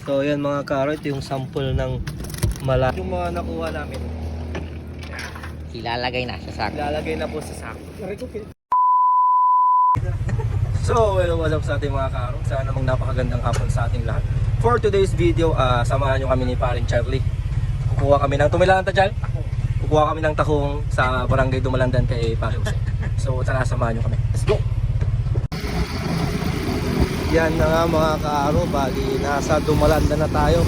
So yan mga karo, ito yung sample ng mala. Yung mga nakuha namin, Ilalagay na sa sako. ilalagay na po sa sako. So hello, what's up sa ating mga karo? Sana namang napakagandang hapon sa ating lahat. For today's video, samahan nyo kami ni paring Charlie. Kukuha kami ng Tumalanta, Chal. Kukuha kami ng takong sa barangay Dumalandan kay Pare Jose. So tara, samahan nyo kami. Let's go! Yan na nga mga kaaro, bali nasa Dumalanda na tayo.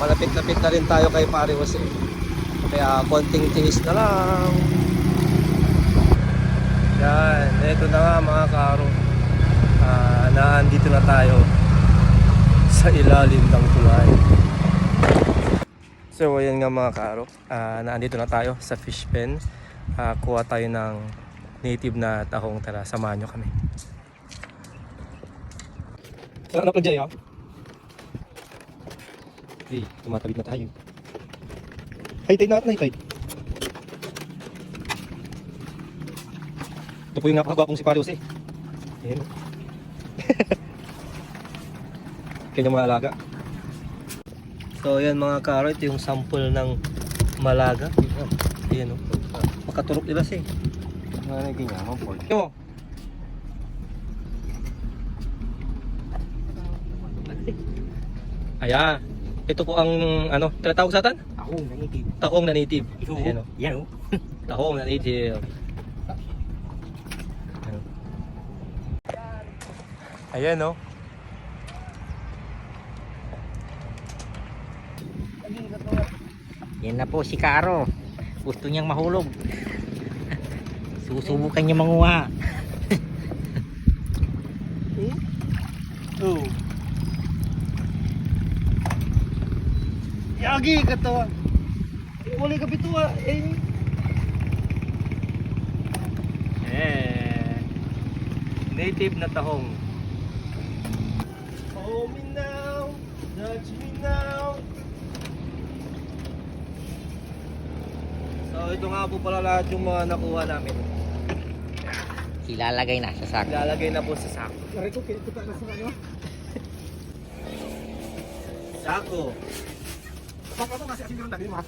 Malapit-lapit na rin tayo kay Pare Jose. Kaya konting tiis na lang. Yan, eto na nga mga kaaro. Naandito na tayo sa ilalim ng tulay. So ayan nga mga kaaro, naandito na tayo sa fish pen. Kuha tayo ng native na tahong. Tara, samahan nyo kami. Saan anak na dyan, ha? Hey, tumatawid na tayo. High-tide natin, high-tide. Ito po yung napakagwapong si Pare Jose. Ayan. Kanyang mga alaga. So ayan mga karo, ito yung sample ng malaga. Ayan o. Makaturok nila siya. Naging nga, mamport. Ito. Ayan. Ito po ang ano, tinatawag sa atan? Tahong na native. Tahong na native. Ayan o. Yan o. Tahong na native. Ayan o. Yan na po si Karo. Gusto niyang mahulog. Susubukan niya manguha. Oh. Yagi ka to. Uli ka bituwa. Native na tahong. Hold me now, touch me now. So ito nga po pala lahat yung mga nakuha namin. Ilalagay na sa sako. Ilalagay na po sa sako. Sorry ko, kita na sa ano. Sako. Baka ito kasi asin yung dali mo ha.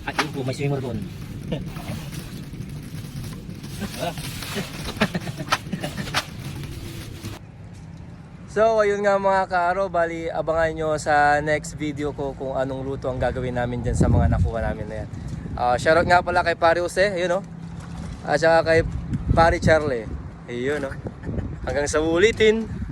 At yun po, may swimmer doon. So ayun nga mga kaaro, bali abangan nyo sa next video ko kung anong luto ang gagawin namin dyan sa mga nakuha namin na yan. Shoutout nga pala kay Pare Jose, ayun o. At saka kay Pare Charlie, ayun o. Hanggang sa ulitin.